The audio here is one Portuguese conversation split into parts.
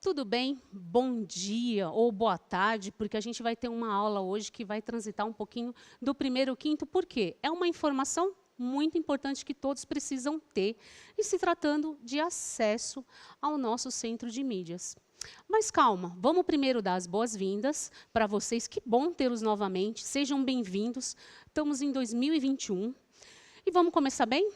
Tudo bem? Bom dia ou boa tarde, porque a gente vai ter uma aula hoje que vai transitar um pouquinho do primeiro ao quinto, porque é uma informação muito importante que todos precisam ter, e se tratando de acesso ao nosso centro de mídias. Mas calma, vamos primeiro dar as boas-vindas para vocês, que bom tê-los novamente, sejam bem-vindos, estamos em 2021, e vamos começar bem?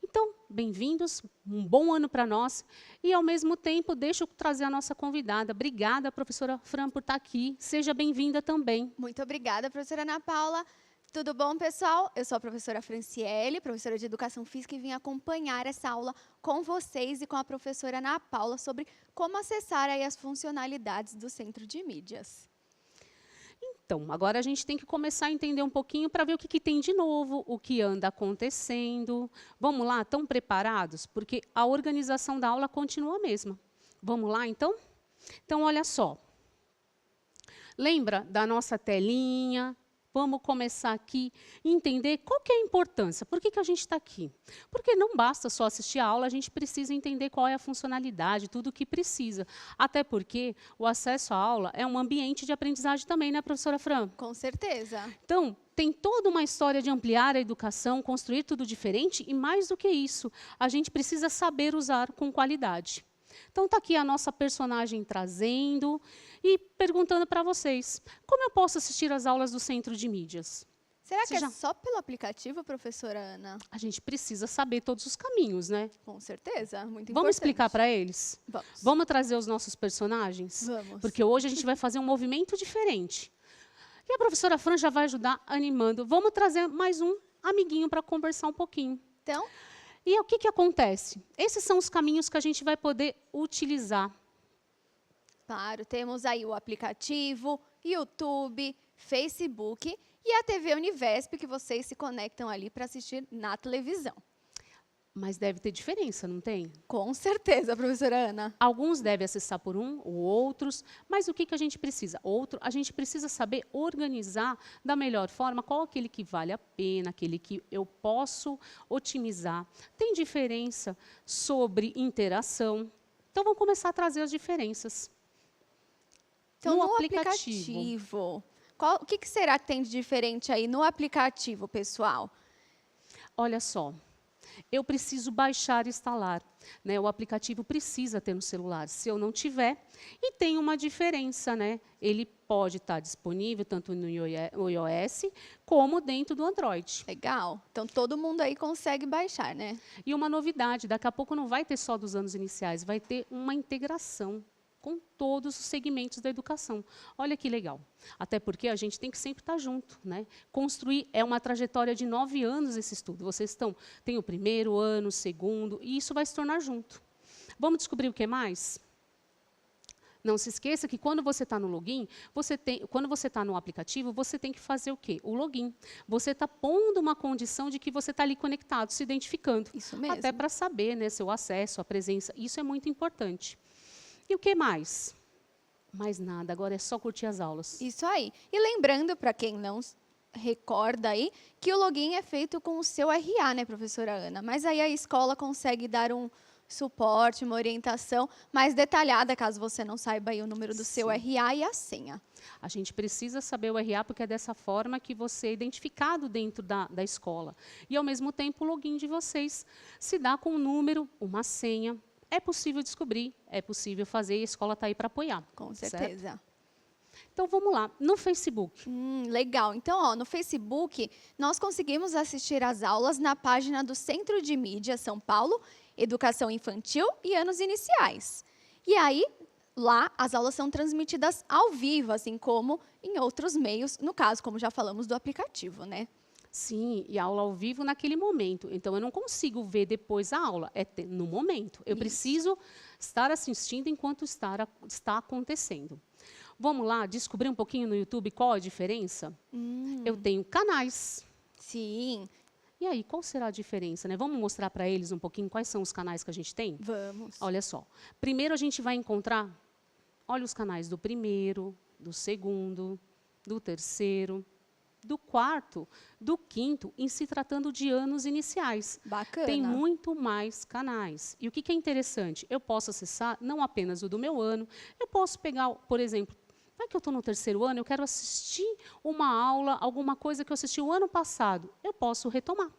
Então, bem-vindos, um bom ano para nós. E, ao mesmo tempo, deixa eu trazer a nossa convidada. Obrigada, professora Fran, por estar aqui. Seja bem-vinda também. Muito obrigada, professora Ana Paula. Tudo bom, pessoal? Eu sou a professora Franciele, professora de Educação Física, e vim acompanhar essa aula com vocês e com a professora Ana Paula sobre como acessar aí as funcionalidades do Centro de Mídias. Então, agora a gente tem que começar a entender um pouquinho para ver o que tem de novo, o que anda acontecendo. Vamos lá, estão preparados? Porque a organização da aula continua a mesma. Vamos lá, então? Então, olha só. Lembra da nossa telinha? Vamos começar aqui e entender qual que é a importância. Por que a gente está aqui? Porque não basta só assistir a aula, a gente precisa entender qual é a funcionalidade, tudo o que precisa. Até porque o acesso à aula é um ambiente de aprendizagem também, né, professora Fran? Com certeza. Então, tem toda uma história de ampliar a educação, construir tudo diferente, e mais do que isso, a gente precisa saber usar com qualidade. Então, está aqui a nossa personagem trazendo e perguntando para vocês, como eu posso assistir às aulas do Centro de Mídias? Será que é só pelo aplicativo, professora Ana? A gente precisa saber todos os caminhos, né? Com certeza, muito importante. Vamos explicar para eles? Vamos. Vamos trazer os nossos personagens? Vamos. Porque hoje a gente vai fazer um movimento diferente. E a professora Fran já vai ajudar animando. Vamos trazer mais um amiguinho para conversar um pouquinho. Então... E o que acontece? Esses são os caminhos que a gente vai poder utilizar. Claro, temos aí o aplicativo, YouTube, Facebook e a TV Univesp, que vocês se conectam ali para assistir na televisão. Mas deve ter diferença, não tem? Com certeza, professora Ana. Alguns devem acessar por um, ou outros, mas o que a gente precisa? A gente precisa saber organizar da melhor forma qual aquele que vale a pena, aquele que eu posso otimizar. Tem diferença sobre interação. Então, vamos começar a trazer as diferenças. Então, no aplicativo o que será que tem de diferente aí no aplicativo, pessoal? Olha só. Eu preciso baixar e instalar, né? O aplicativo precisa ter no celular. Se eu não tiver, e tem uma diferença, né? Ele pode estar disponível tanto no iOS como dentro do Android. Legal. Então, todo mundo aí consegue baixar, né? E uma novidade, daqui a pouco não vai ter só dos anos iniciais, vai ter uma integração com todos os segmentos da educação. Olha que legal. Até porque a gente tem que sempre estar junto, né? Construir é uma trajetória de 9 anos esse estudo. Vocês têm o primeiro ano, o segundo, e isso vai se tornar junto. Vamos descobrir o que mais? Não se esqueça que quando você está no login, quando você está no aplicativo, você tem que fazer o quê? O login. Você está pondo uma condição de que você está ali conectado, se identificando. Isso mesmo. Até para saber, né, seu acesso, a presença. Isso é muito importante. E o que mais? Mais nada, agora é só curtir as aulas. Isso aí. E lembrando, para quem não recorda aí, que o login é feito com o seu RA, né, professora Ana? Mas aí a escola consegue dar um suporte, uma orientação mais detalhada, caso você não saiba aí o número do seu RA e a senha. A gente precisa saber o RA, porque é dessa forma que você é identificado dentro da escola. E, ao mesmo tempo, o login de vocês se dá com um número, uma senha. É possível descobrir, é possível fazer, e a escola está aí para apoiar. Com certeza. Certo? Então, vamos lá, no Facebook. Legal. Então, ó, no Facebook, nós conseguimos assistir às aulas na página do Centro de Mídia São Paulo, Educação Infantil e Anos Iniciais. E aí, lá, as aulas são transmitidas ao vivo, assim como em outros meios, no caso, como já falamos, do aplicativo, né? Sim, e aula ao vivo naquele momento. Então, eu não consigo ver depois a aula, é no momento. Eu preciso estar assistindo enquanto está acontecendo. Vamos lá descobrir um pouquinho no YouTube qual a diferença? Eu tenho canais. Sim. E aí, qual será a diferença, né? Vamos mostrar para eles um pouquinho quais são os canais que a gente tem? Vamos. Olha só. Primeiro, a gente vai encontrar, olha os canais do primeiro, do segundo, do terceiro. do quarto, do quinto, em se tratando de anos iniciais. Bacana. Tem muito mais canais. E o que é interessante? Eu posso acessar não apenas o do meu ano, eu posso pegar, por exemplo, vai que eu estou no terceiro ano, eu quero assistir uma aula, alguma coisa que eu assisti o ano passado, eu posso retomar.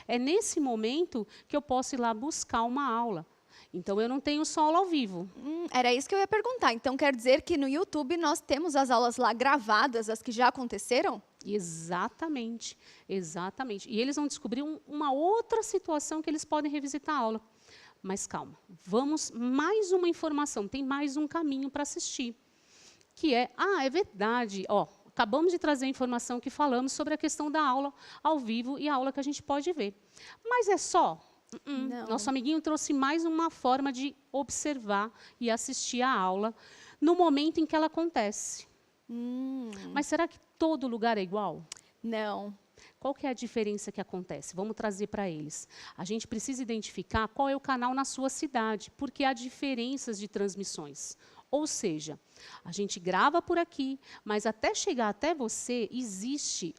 É nesse momento que eu posso ir lá buscar uma aula. Então, eu não tenho só aula ao vivo. Era isso que eu ia perguntar. Então, quer dizer que no YouTube nós temos as aulas lá gravadas, as que já aconteceram? Exatamente, exatamente. E eles vão descobrir uma outra situação que eles podem revisitar a aula. Mas calma, vamos, mais uma informação, tem mais um caminho para assistir. Que é, é verdade, acabamos de trazer a informação que falamos sobre a questão da aula ao vivo e a aula que a gente pode ver. Mas é só? Não. Nosso amiguinho trouxe mais uma forma de observar e assistir a aula no momento em que ela acontece. Mas será que todo lugar é igual? Não. Qual que é a diferença que acontece? Vamos trazer para eles. A gente precisa identificar qual é o canal na sua cidade, porque há diferenças de transmissões. Ou seja, a gente grava por aqui, mas até chegar até você, existe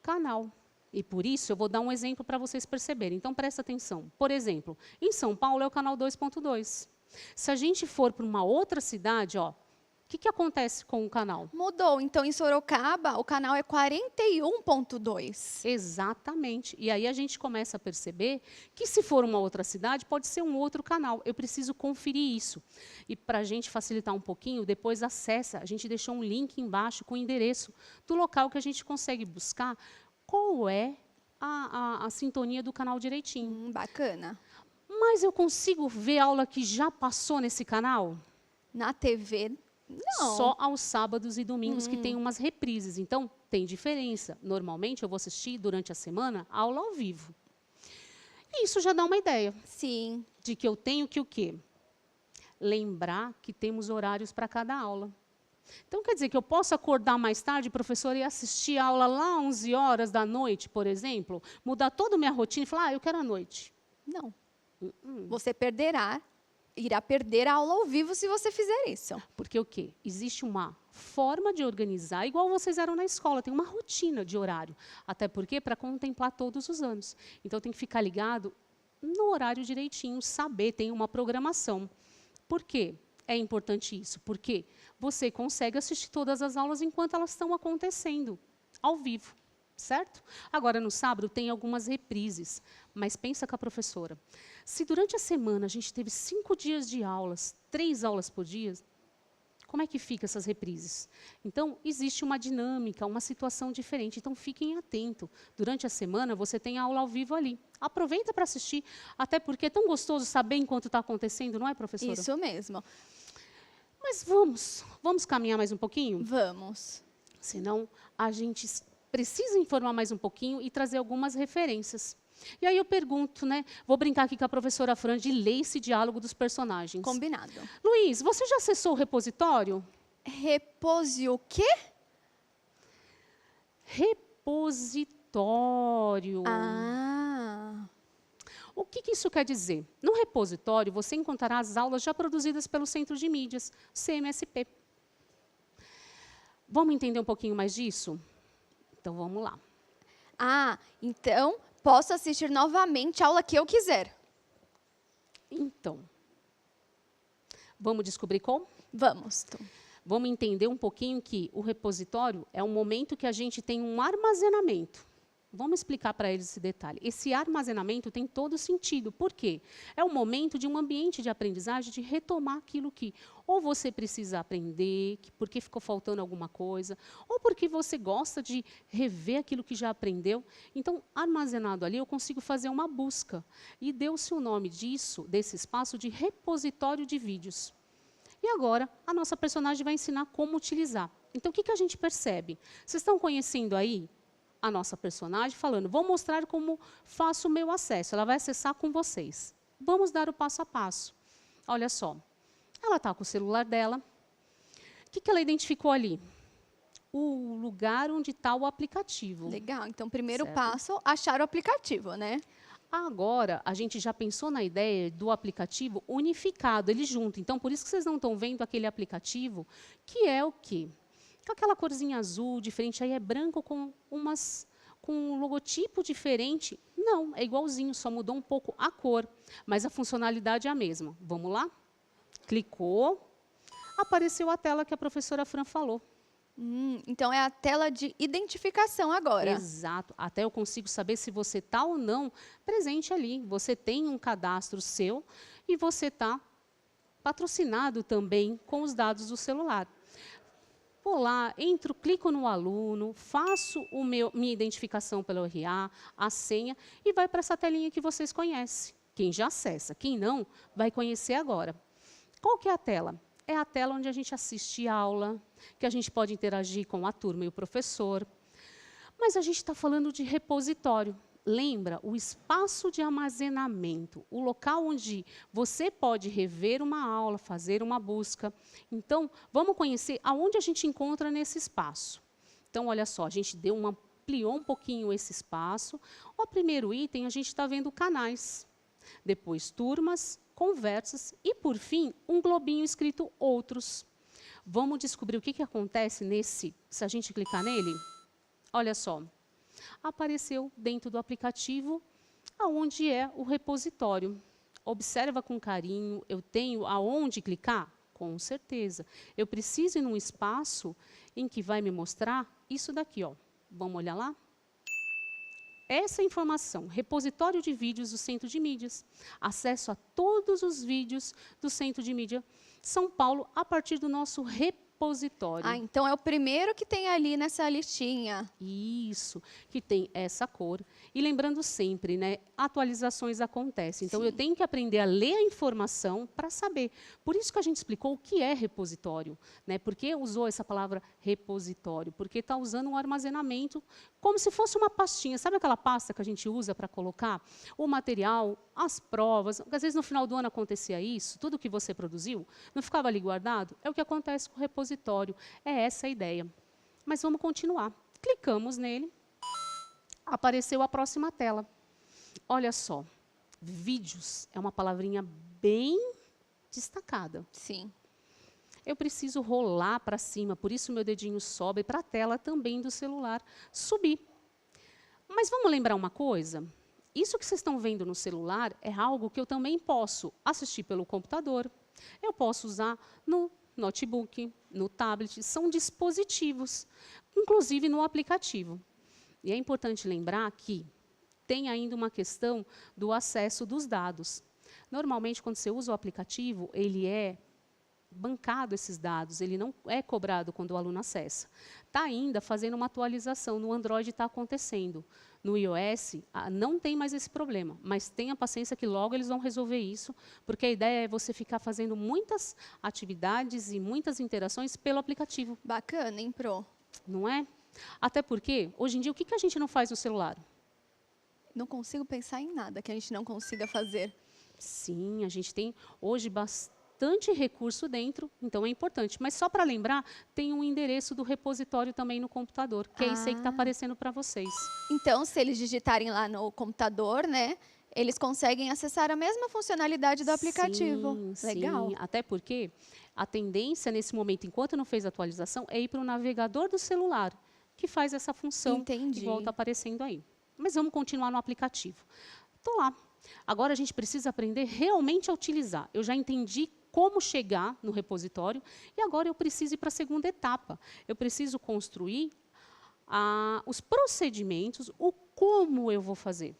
canal. E por isso, eu vou dar um exemplo para vocês perceberem. Então, presta atenção. Por exemplo, em São Paulo é o canal 2.2. Se a gente for para uma outra cidade, o que acontece com o canal? Mudou. Então, em Sorocaba, o canal é 41.2. Exatamente. E aí a gente começa a perceber que, se for uma outra cidade, pode ser um outro canal. Eu preciso conferir isso. E para a gente facilitar um pouquinho, depois acessa. A gente deixou um link embaixo com o endereço do local que a gente consegue buscar qual é a sintonia do canal direitinho. Bacana. Mas eu consigo ver aula que já passou nesse canal? Na TV, não. Só aos sábados e domingos que tem umas reprises. Então, tem diferença. Normalmente, eu vou assistir durante a semana a aula ao vivo. E isso já dá uma ideia. Sim. De que eu tenho que o quê? Lembrar que temos horários para cada aula. Então, quer dizer que eu posso acordar mais tarde, professora, e assistir a aula lá às 11 horas da noite, por exemplo? Mudar toda a minha rotina e falar, eu quero à noite. Não. Você irá perder a aula ao vivo se você fizer isso. Porque o quê? Existe uma forma de organizar, igual vocês eram na escola, tem uma rotina de horário. Até porque para contemplar todos os anos. Então, tem que ficar ligado no horário direitinho, saber, tem uma programação. Por quê? É importante isso, porque você consegue assistir todas as aulas enquanto elas estão acontecendo, ao vivo, certo? Agora, no sábado, tem algumas reprises, mas pensa com a professora. Se durante a semana a gente teve 5 dias de aulas, 3 aulas por dia, como é que fica essas reprises? Então, existe uma dinâmica, uma situação diferente. Então, fiquem atentos. Durante a semana, você tem a aula ao vivo ali. Aproveita para assistir, até porque é tão gostoso saber enquanto está acontecendo, não é, professora? Isso mesmo. Mas vamos caminhar mais um pouquinho? Vamos. Senão, a gente precisa informar mais um pouquinho e trazer algumas referências. E aí eu pergunto, né? Vou brincar aqui com a professora Fran de ler esse diálogo dos personagens. Combinado. Luiz, você já acessou o repositório? Repose o quê? Repositório. O que isso quer dizer? No repositório, você encontrará as aulas já produzidas pelo Centro de Mídias, CMSP. Vamos entender um pouquinho mais disso? Então, vamos lá. Então, posso assistir novamente a aula que eu quiser. Então, vamos descobrir como? Vamos. Vamos entender um pouquinho que o repositório é um momento que a gente tem um armazenamento. Vamos explicar para eles esse detalhe. Esse armazenamento tem todo sentido. Por quê? É o momento de um ambiente de aprendizagem, de retomar aquilo que ou você precisa aprender, porque ficou faltando alguma coisa, ou porque você gosta de rever aquilo que já aprendeu. Então, armazenado ali, eu consigo fazer uma busca. E deu-se o nome desse espaço, de repositório de vídeos. E agora, a nossa personagem vai ensinar como utilizar. Então, o que a gente percebe? Vocês estão conhecendo aí a nossa personagem falando, vou mostrar como faço o meu acesso. Ela vai acessar com vocês. Vamos dar o passo a passo. Olha só, ela está com o celular dela. O que ela identificou ali? O lugar onde está o aplicativo. Legal, então primeiro Certo. passo, achar o aplicativo, né? Agora, a gente já pensou na ideia do aplicativo unificado, ele junto. Então, por isso que vocês não estão vendo aquele aplicativo, que é o quê? aquela corzinha azul diferente, aí é branco com um logotipo diferente. Não, é igualzinho, só mudou um pouco a cor, mas a funcionalidade é a mesma. Vamos lá? Clicou, apareceu a tela que a professora Fran falou. Então é a tela de identificação agora. Exato, até eu consigo saber se você está ou não presente ali. Você tem um cadastro seu e você está patrocinado também com os dados do celular. Vou lá, entro, clico no aluno, faço minha identificação pelo RA, a senha, e vai para essa telinha que vocês conhecem. Quem já acessa, quem não, vai conhecer agora. Qual que é a tela? É a tela onde a gente assiste a aula, que a gente pode interagir com a turma e o professor. Mas a gente está falando de repositório. Lembra? O espaço de armazenamento, o local onde você pode rever uma aula, fazer uma busca. Então, vamos conhecer aonde a gente encontra nesse espaço. Então, olha só, a gente ampliou um pouquinho esse espaço. O primeiro item, a gente está vendo canais. Depois, turmas, conversas e, por fim, um globinho escrito outros. Vamos descobrir o que acontece se a gente clicar nele? Olha só. Apareceu dentro do aplicativo aonde é o repositório. Observa com carinho, eu tenho aonde clicar? Com certeza. Eu preciso ir num espaço em que vai me mostrar isso daqui, ó. Vamos olhar lá? Essa informação, repositório de vídeos do Centro de Mídias. Acesso a todos os vídeos do Centro de Mídia São Paulo a partir do nosso repositório. Então é o primeiro que tem ali nessa listinha. Isso, que tem essa cor. E lembrando sempre, né, atualizações acontecem. Então, eu tenho que aprender a ler a informação para saber. Por isso que a gente explicou o que é repositório. Né? Por que usou essa palavra repositório? Porque está usando um armazenamento como se fosse uma pastinha. Sabe aquela pasta que a gente usa para colocar o material, as provas? Às vezes, no final do ano acontecia isso, tudo que você produziu, não ficava ali guardado? É o que acontece com o repositório. É essa a ideia. Mas vamos continuar. Clicamos nele, apareceu a próxima tela. Olha só, vídeos é uma palavrinha bem destacada. Sim. Eu preciso rolar para cima, por isso meu dedinho sobe para a tela também do celular subir. Mas vamos lembrar uma coisa? Isso que vocês estão vendo no celular é algo que eu também posso assistir pelo computador. Eu posso usar no notebook, no tablet, são dispositivos, inclusive no aplicativo. E é importante lembrar que tem ainda uma questão do acesso dos dados. Normalmente, quando você usa o aplicativo, ele é bancado esses dados, ele não é cobrado quando o aluno acessa. Está ainda fazendo uma atualização, no Android está acontecendo. No iOS, não tem mais esse problema, mas tenha paciência que logo eles vão resolver isso, porque a ideia é você ficar fazendo muitas atividades e muitas interações pelo aplicativo. Bacana, hein, Pro? Não é? Até porque, hoje em dia, o que a gente não faz no celular? Não consigo pensar em nada que a gente não consiga fazer. Sim, a gente tem hoje bastante recurso dentro, então é importante. Mas só para lembrar, tem um endereço do repositório também no computador, que é esse aí que está aparecendo para vocês. Então, se eles digitarem lá no computador, né, eles conseguem acessar a mesma funcionalidade do aplicativo. Sim, Legal. sim. Até porque a tendência nesse momento, enquanto não fez a atualização, é ir para o navegador do celular, que faz essa função. Entendi. Igual está aparecendo aí. Mas vamos continuar no aplicativo. Estou lá. Agora a gente precisa aprender realmente a utilizar. Eu já entendi como chegar no repositório e agora eu preciso ir para a segunda etapa. Eu preciso construir os procedimentos, o como eu vou fazer.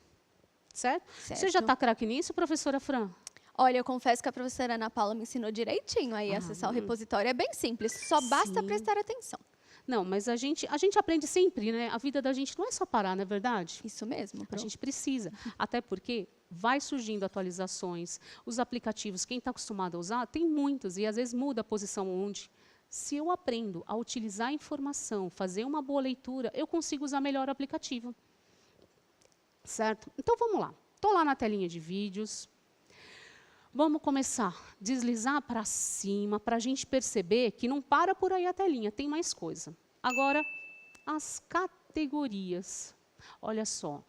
Certo? Você já está craque nisso, professora Fran? Olha, eu confesso que a professora Ana Paula me ensinou direitinho aí a acessar o repositório. É bem simples, só basta prestar atenção. Não, mas a gente aprende sempre, né? A vida da gente não é só parar, não é verdade? Isso mesmo, Pro. A gente precisa, até porque vai surgindo atualizações, os aplicativos, quem está acostumado a usar, tem muitos, e às vezes muda a posição onde. Se eu aprendo a utilizar a informação, fazer uma boa leitura, eu consigo usar melhor o aplicativo. Certo? Então, vamos lá. Estou lá na telinha de vídeos. Vamos começar a deslizar para cima, para a gente perceber que não para por aí a telinha, tem mais coisa. Agora, as categorias. Olha só,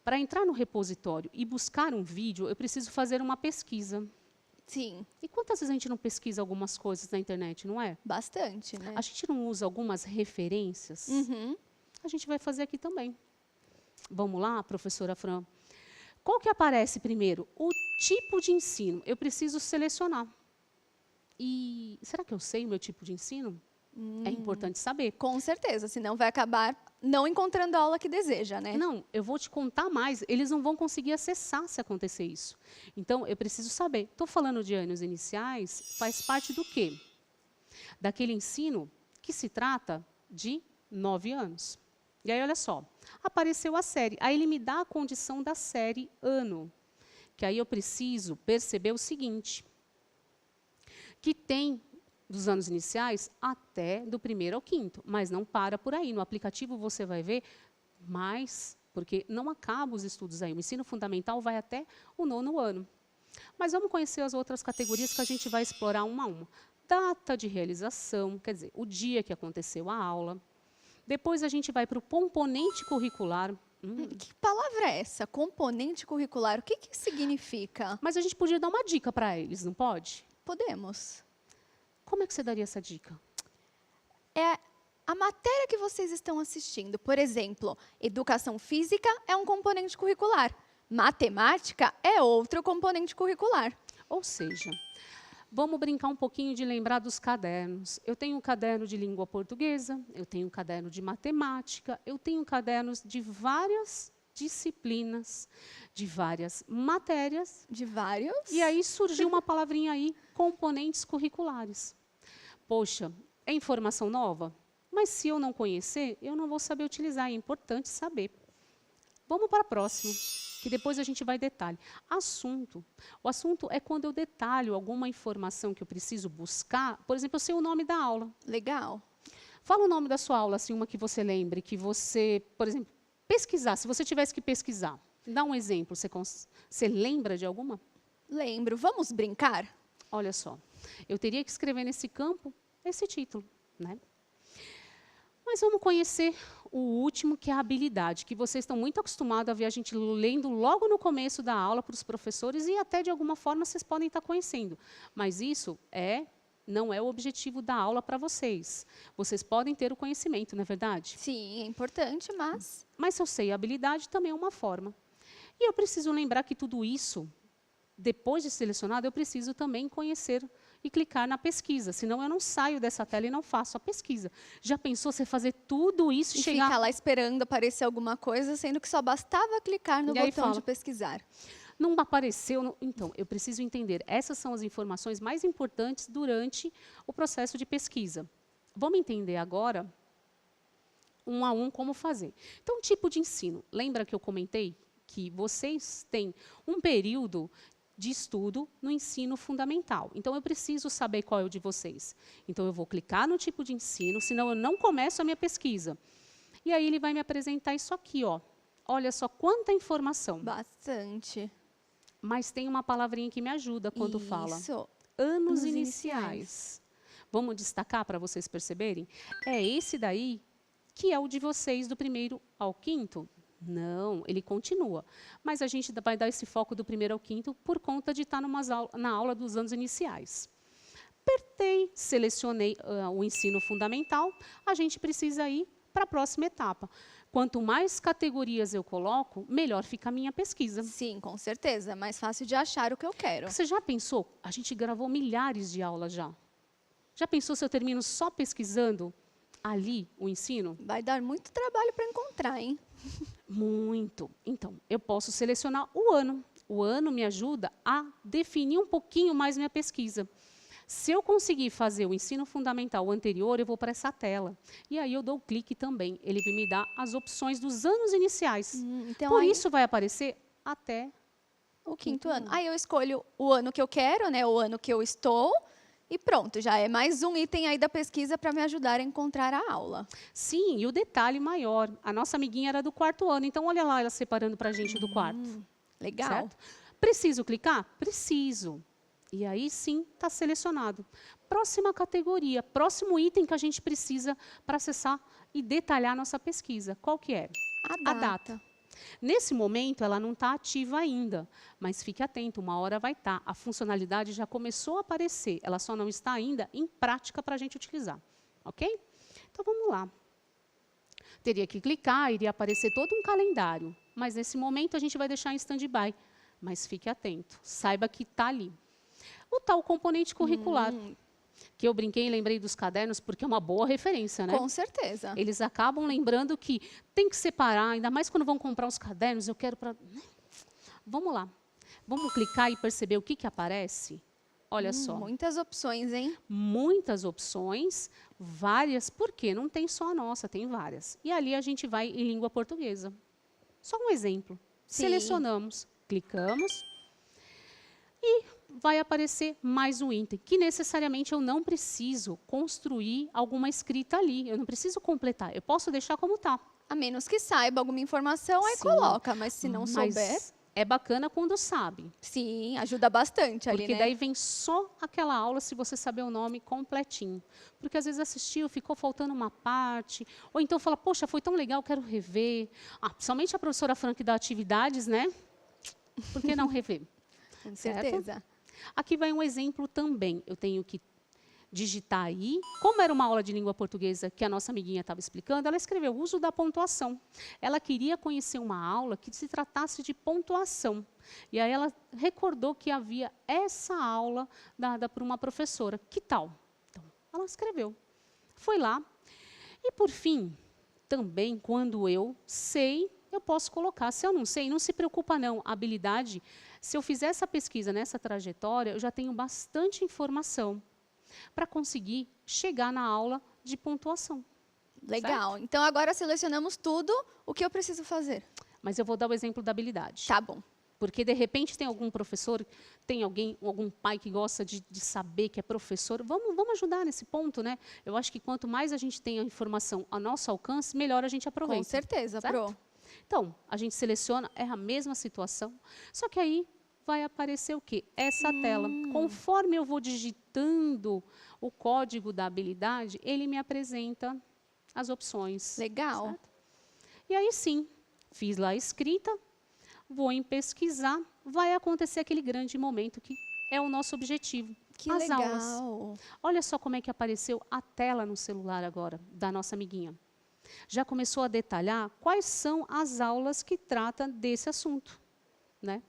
para entrar no repositório e buscar um vídeo, eu preciso fazer uma pesquisa. Sim, E quantas vezes a gente não pesquisa algumas coisas na internet, não é? bastante, né? A gente não usa algumas referências? Uhum. A gente vai fazer aqui também. Vamos lá, professora Fran? Qual que aparece primeiro? O tipo de ensino. Eu preciso selecionar. E será que eu sei o meu tipo de ensino? É importante saber. Com certeza, senão vai acabar não encontrando a aula que deseja, né? Não, eu vou te contar mais. Eles não vão conseguir acessar se acontecer isso. Então, eu preciso saber. Estou falando de anos iniciais, faz parte do quê? Daquele ensino que se trata de 9 anos. E aí, olha só, apareceu a série. Aí ele me dá a condição da série ano. Que aí eu preciso perceber o seguinte, que tem dos anos iniciais até do 1º ao 5º, mas não para por aí. No aplicativo você vai ver mais, porque não acaba os estudos aí. O ensino fundamental vai até o 9º ano. Mas vamos conhecer as outras categorias que a gente vai explorar uma a uma. Data de realização, quer dizer, o dia que aconteceu a aula. Depois a gente vai para o componente curricular. Que palavra é essa? Componente curricular. O que que significa? Mas a gente podia dar uma dica para eles, não pode? Podemos. Como é que você daria essa dica? É a matéria que vocês estão assistindo. Por exemplo, educação física é um componente curricular. Matemática é outro componente curricular. Ou seja, vamos brincar um pouquinho de lembrar dos cadernos. Eu tenho um caderno de língua portuguesa, eu tenho um caderno de matemática, eu tenho cadernos de várias disciplinas, de várias matérias. De vários. E aí surgiu uma palavrinha aí, componentes curriculares. Poxa, é informação nova? Mas se eu não conhecer, eu não vou saber utilizar. É importante saber. Vamos para a próxima, que depois a gente vai detalhe. Assunto. O assunto é quando eu detalho alguma informação que eu preciso buscar. Por exemplo, eu sei o nome da aula. Legal. Fala o nome da sua aula, assim, uma que você lembre, que você, por exemplo, pesquisar. Se você tivesse que pesquisar, dá um exemplo. Você lembra de alguma? Lembro. Vamos brincar? Olha só, eu teria que escrever nesse campo esse título, né? Mas vamos conhecer o último, que é a habilidade, que vocês estão muito acostumados a ver a gente lendo logo no começo da aula para os professores e até, de alguma forma, vocês podem estar conhecendo. Mas isso não é o objetivo da aula para vocês. Vocês podem ter o conhecimento, não é verdade? Sim, é importante, mas... Mas se eu sei a habilidade, também é uma forma. E eu preciso lembrar que tudo isso, depois de selecionado, eu preciso também conhecer e clicar na pesquisa, senão eu não saio dessa tela e não faço a pesquisa. Já pensou você fazer tudo isso E chegar... ficar lá esperando aparecer alguma coisa, sendo que só bastava clicar no E aí botão fala, de pesquisar. Não apareceu... Então, eu preciso entender. Essas são as informações mais importantes durante o processo de pesquisa. Vamos entender agora, um a um, como fazer. Então, tipo de ensino. Lembra que eu comentei que vocês têm um período de estudo no ensino fundamental. Então, eu preciso saber qual é o de vocês. Então, eu vou clicar no tipo de ensino, senão eu não começo a minha pesquisa. E aí, ele vai me apresentar isso aqui, ó. Olha só quanta informação. Bastante. Mas tem uma palavrinha que me ajuda quando fala. Isso. Anos iniciais. Vamos destacar para vocês perceberem? É esse daí que é o de vocês do 1º ao 5º? Não, ele continua. Mas a gente vai dar esse foco do 1º ao 5º por conta de estar na aula dos anos iniciais. Apertei, selecionei o ensino fundamental, a gente precisa ir para a próxima etapa. Quanto mais categorias eu coloco, melhor fica a minha pesquisa. Sim, com certeza. É mais fácil de achar o que eu quero. Você já pensou? A gente gravou milhares de aulas já. Já pensou se eu termino só pesquisando ali o ensino? Vai dar muito trabalho para encontrar, hein? Muito. Então, eu posso selecionar o ano. O ano me ajuda a definir um pouquinho mais minha pesquisa. Se eu conseguir fazer o ensino fundamental anterior, eu vou para essa tela. E aí eu dou clique também. Ele vai me dar as opções dos anos iniciais. Então Por aí, isso vai aparecer até o 5º ano. Aí eu escolho o ano que eu quero, né? O ano que eu estou. E pronto, já é mais um item aí da pesquisa para me ajudar a encontrar a aula. Sim, e o detalhe maior. A nossa amiguinha era do 4º ano, então olha lá ela separando para a gente do 4º. Legal. Certo? Preciso clicar? Preciso. E aí sim, está selecionado. Próxima categoria, próximo item que a gente precisa para acessar e detalhar nossa pesquisa. Qual que é? A data. Nesse momento, ela não está ativa ainda, mas fique atento, uma hora vai estar. A funcionalidade já começou a aparecer, ela só não está ainda em prática para a gente utilizar, ok? Então, vamos lá. Teria que clicar, iria aparecer todo um calendário, mas nesse momento a gente vai deixar em stand-by. Mas fique atento, saiba que está ali. O tal componente curricular, que eu brinquei e lembrei dos cadernos, porque é uma boa referência, né? Com certeza. Eles acabam lembrando que tem que separar, ainda mais quando vão comprar os cadernos, eu quero para... Vamos lá, vamos clicar e perceber o que aparece? Olha só. Muitas opções, hein? Muitas opções, várias, porque não tem só a nossa, tem várias. E ali a gente vai em língua portuguesa. Só um exemplo. Sim. Selecionamos, clicamos e vai aparecer mais um item, que necessariamente eu não preciso construir alguma escrita ali, eu não preciso completar, eu posso deixar como está. A menos que saiba alguma informação, aí Sim. coloca, mas se não Mas souber... é bacana quando sabe, Sim, ajuda bastante ali, porque né? daí vem só aquela aula se você saber o nome completinho. Porque às vezes assistiu, ficou faltando uma parte, ou então fala, poxa, foi tão legal, quero rever. Principalmente a professora Fran que dá atividades, né? Por que não rever? Com certo? certeza. Aqui vai um exemplo também. Eu tenho que digitar aí. Como era uma aula de língua portuguesa que a nossa amiguinha estava explicando, ela escreveu o uso da pontuação. Ela queria conhecer uma aula que se tratasse de pontuação. E aí ela recordou que havia essa aula dada por uma professora. Que tal? Então, ela escreveu. Foi lá. E, por fim, também, quando eu sei, eu posso colocar. Se eu não sei, não se preocupa não. A habilidade, se eu fizer essa pesquisa nessa trajetória, eu já tenho bastante informação para conseguir chegar na aula de pontuação. Legal. Certo? Então, agora selecionamos tudo. O que eu preciso fazer? Mas eu vou dar o exemplo da habilidade. Tá bom. Porque, de repente, tem algum professor, tem algum pai que gosta de saber que é professor. Vamos ajudar nesse ponto, né? Eu acho que quanto mais a gente tem a informação a nosso alcance, melhor a gente aproveita. Com certeza, certo? Pro. Então, a gente seleciona, é a mesma situação, só que aí vai aparecer o quê? Essa tela. Conforme eu vou digitando o código da habilidade, ele me apresenta as opções. Legal. Certo? E aí sim, fiz lá a escrita, vou em pesquisar, vai acontecer aquele grande momento que é o nosso objetivo. Que as legal. aulas. Olha só como é que apareceu a tela no celular agora, da nossa amiguinha. Já começou a detalhar quais são as aulas que tratam desse assunto, né?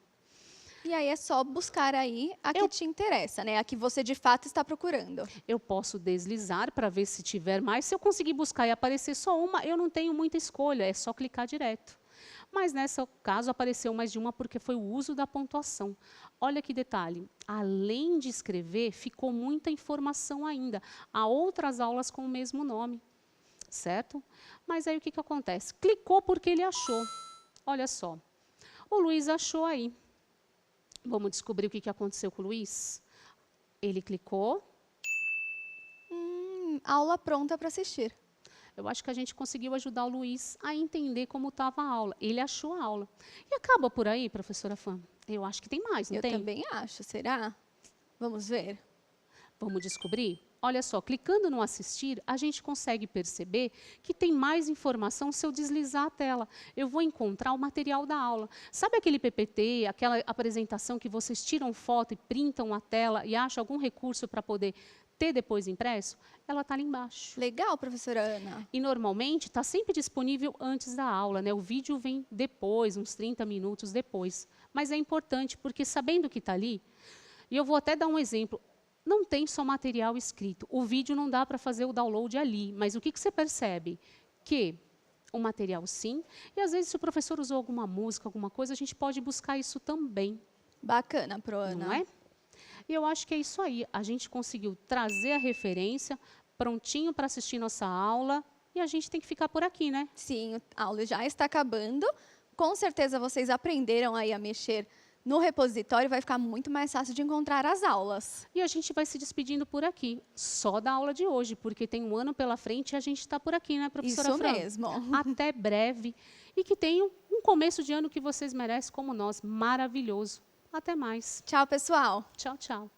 E aí é só buscar aí a que te interessa, né? A que você de fato está procurando. Eu posso deslizar para ver se tiver mais. Se eu conseguir buscar e aparecer só uma, eu não tenho muita escolha, é só clicar direto. Mas nesse caso apareceu mais de uma porque foi o uso da pontuação. Olha que detalhe, além de escrever, ficou muita informação ainda. Há outras aulas com o mesmo nome, certo? Mas aí o que acontece? Clicou porque ele achou. Olha só, o Luiz achou aí. Vamos descobrir o que aconteceu com o Luiz? Ele clicou. Aula pronta para assistir. Eu acho que a gente conseguiu ajudar o Luiz a entender como estava a aula. Ele achou a aula. E acaba por aí, professora Fã? Eu acho que tem mais, não tem? Eu também acho. Será? Vamos ver. Vamos descobrir? Olha só, clicando no assistir, a gente consegue perceber que tem mais informação se eu deslizar a tela. Eu vou encontrar o material da aula. Sabe aquele PPT, aquela apresentação que vocês tiram foto e printam a tela e acham algum recurso para poder ter depois impresso? Ela está ali embaixo. Legal, professora Ana. E normalmente está sempre disponível antes da aula, né? O vídeo vem depois, uns 30 minutos depois. Mas é importante porque sabendo que está ali, e eu vou até dar um exemplo, não tem só material escrito. O vídeo não dá para fazer o download ali, mas o que você percebe? Que o material sim, e às vezes se o professor usou alguma música, alguma coisa, a gente pode buscar isso também. Bacana, Pro Ana. Não é? E eu acho que é isso aí. A gente conseguiu trazer a referência, prontinho para assistir nossa aula, e a gente tem que ficar por aqui, né? Sim, a aula já está acabando. Com certeza vocês aprenderam aí a mexer no repositório, vai ficar muito mais fácil de encontrar as aulas. E a gente vai se despedindo por aqui, só da aula de hoje, porque tem um ano pela frente e a gente está por aqui, né, professora Isso Fran? mesmo. Até breve. E que tenham um começo de ano que vocês merecem como nós, maravilhoso. Até mais. Tchau, pessoal. Tchau, tchau.